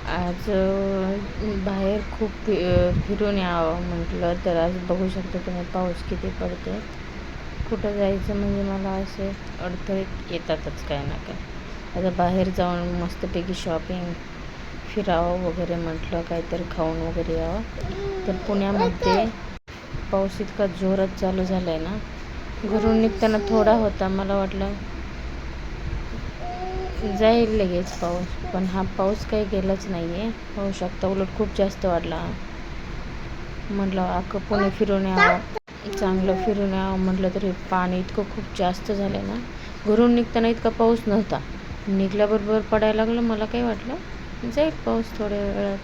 आज बाहेर खूप फिरून यावं म्हटलं तर आज बघू शकता तुम्ही पाऊस किती पडते. कुठं जायचं म्हणजे मला असे अडथळे येतातच काय ना काय. आता बाहेर जाऊन मस्तपैकी शॉपिंग फिरावं वगैरे म्हटलं, काहीतरी खाऊन वगैरे यावं तर पुण्यामध्ये पाऊस इतका जोरात चालू झाला आहे ना. घरून निघताना थोडा होता, मला वाटलं जाईल लगेच पाऊस, पण हा पाऊस काही गेलाच नाही आहे. पाहू शकता, उलट खूप जास्त वाढला. म्हटलं अख्खं पुणे फिरून यावं, चांगलं फिरून यावं म्हटलं तरी पाणी इतकं खूप जास्त झालं ना. घरून निघताना इतका पाऊस नव्हता, निघल्याबरोबर पडायला लागलं. मला काही वाटलं जाईल पाऊस थोड्या वेळात,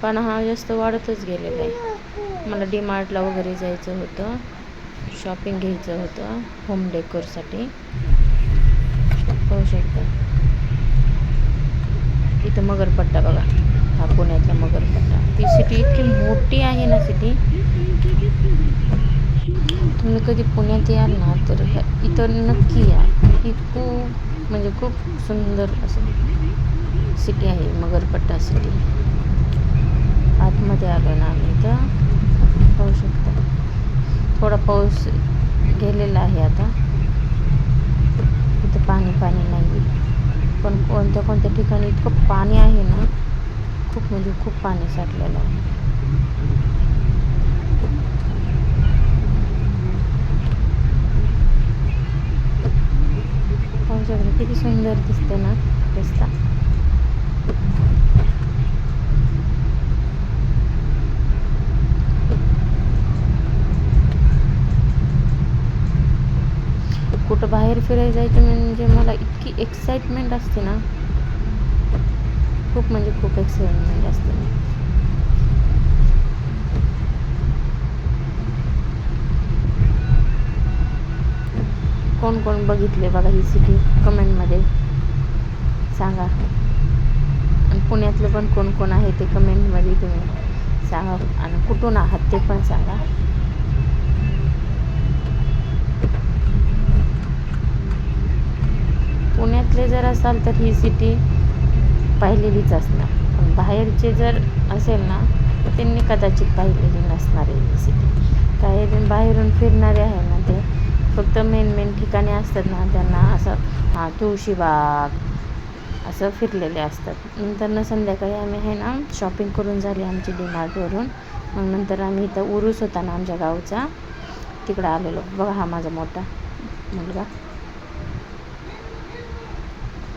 पण हा जास्त वाढतच गेलेला आहे. मला डीमार्टला वगैरे जायचं होतं, शॉपिंग घ्यायचं होतं होम डेकोरसाठी. पाहू शकता इथं मगरपट्टा बघा, हा पुण्यातला मगरपट्टा. ती सिटी इतकी मोठी आहे ना सिटी. तुम्ही कधी पुण्यात याल ना तर इथं नक्की या. ही खूप म्हणजे खूप सुंदर असं सिटी आहे मगरपट्टा सिटी. आतमध्ये आलो ना आम्ही इथं, पाहू शकता थोडा पाऊस गेलेला आहे. आता इथं पाणी नाही आहे, पण कोणत्या कोणत्या ठिकाणी इतकं पाणी आहे ना, खूप म्हणजे खूप पाणी साठलेलं आहे. पाहू शकता किती सुंदर दिसते ना रस्ता. कुठं बाहेर फिरायला जायचं म्हणजे मला इतकी एक्साइटमेंट असते ना, खूप म्हणजे खूप एक्साइटमेंट असते. कोण कोण बघितले बघा ही सिटी, कमेंटमध्ये सांगा. आणि पुण्यातलं पण कोण कोण आहे ते कमेंटमध्ये तुम्ही सांगा, आणि कुठून आहात ते पण सांगा. पुण्यातले जर असाल तर ही सिटी पाहिलेलीच असणार, पण बाहेरचे जर असेल ना तर त्यांनी कदाचित पाहिलेली नसणार आहे ही सिटी. काही बाहेरून फिरणारे आहे ना, ते फक्त मेन ठिकाणी असतात ना, त्यांना असं तुळशीबाग असं फिरलेले असतात. नंतर संध्याकाळी आम्ही आहे ना शॉपिंग करून झाली आमची डीमार्टवरून. मग नंतर आम्ही इथं उरूस होता ना आमच्या गावचा, तिकडं आलेलो. बघा हा माझा मोठा मुलगा,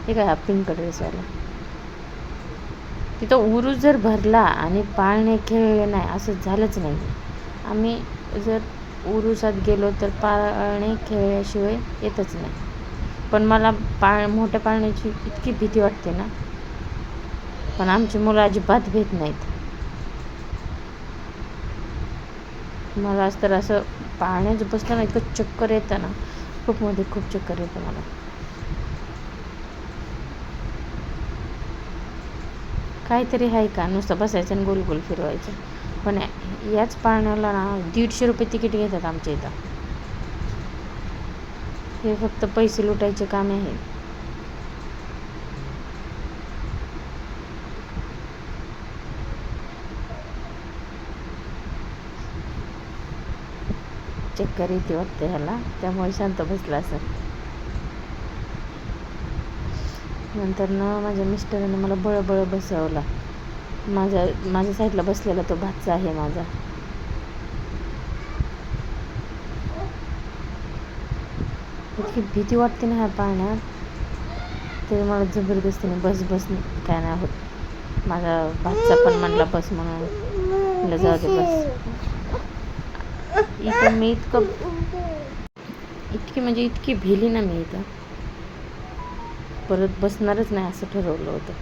हे काय हा पिंक ड्रेसवाला. तिथं उरूस जर भरला आणि पाळणे खेळले नाही असं झालंच नाही. आम्ही जर उरूसात गेलो तर पाळणे खेळल्याशिवाय येतच नाही. पण मला मोठ्या पाळण्याची इतकी भीती वाटते ना, पण आमची मुलं अजिबात भीत नाहीत. मला तर असं पाळण्यात बसलं ना इतकं चक्कर येतं ना, खूप म्हणजे खूप चक्कर येतं मला. काहीतरी आहे का, नुसतं बसायचं आणि गोल गोल फिरवायचं. पण याच पाळण्याला ना 150 रुपये तिकीट घेतात आमच्या इथं. हे फक्त पैसे लुटायचे काम आहे. चक्कर येते वाटते ह्याला, त्यामुळे शांत बसला असं. नंतर ना माझ्या मिस्टरांनी मला बळबळ बसवला. माझ्या साईडला बसलेला तो भाचा आहे माझा. इतकी भीती वाटते ना ह्या पाळण्यात, ते मला जबरदस्तीने बस काय नाही होत. माझा भाचा पण म्हणला बस म्हणून, म्हणलं जाऊ दे बस. इथं मी इतकी म्हणजे इतकी भिली ना मी इथं, परत बसणारच नाही असं ठरवलं होतं.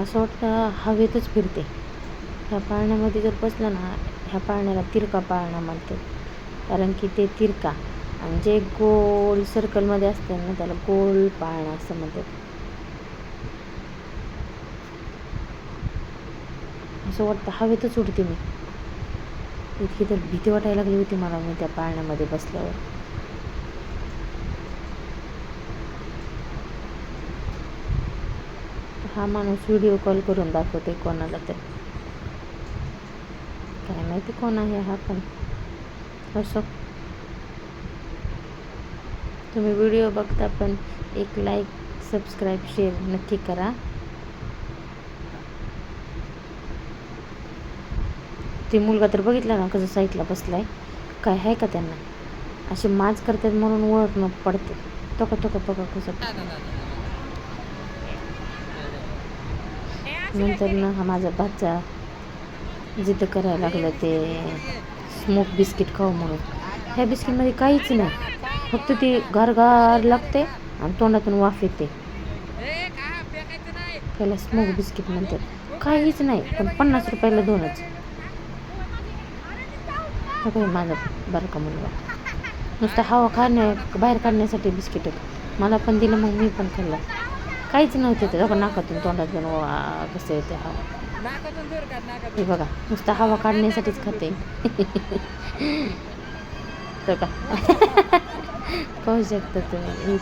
असं वाटतं हवेतच फिरते. ह्या पाळण्यामध्ये जर बसलं ना, ह्या पाळण्याला तिरका पाळणा म्हणतात, कारण की ते तिरका आणि जे गोल सर्कलमध्ये असते ना त्याला गोल पाळणा असं म्हणतात. असं वाटतं हवेतच उडते मी. इतकी तर भीती वाटायला लागली होती मला मी त्या पाळण्यामध्ये बसल्यावर. हा माणूस व्हिडिओ कॉल करून दाखवते कोणाला तर. काय माहिती कोण आहे हा, पण असो. तुम्ही व्हिडिओ बघता पण एक लाईक, सबस्क्राईब, शेअर नक्की करा. ते मुलगा तर बघितला ना कसं साईडला बसलाय, काय आहे का त्यांना? असे माज करतात म्हणून ओळखणं पडते. तो का बघा कसं. नंतर ना हा माझा भाचा जिद्द करायला लागलं ते स्मोक बिस्किट खाऊ म्हणून. ह्या बिस्किटमध्ये काहीच नाही, फक्त ती गार लागते आणि तोंडातून वाफ येते. त्याला स्मोक बिस्किट म्हणतात. काहीच नाही, पण 50 रुपयाला 2च. माझा बरं का मुलगा नुसतं हवा बाहेर काढण्यासाठी बिस्किट मला पण दिलं, मग मी पण खाल्लं. काहीच नव्हते ते. बघा नाकातून तोंडातून कसं येते हवा. हे बघा नुसतं हवा काढण्यासाठीच खाते. तर का पाहू शकता तुम्ही.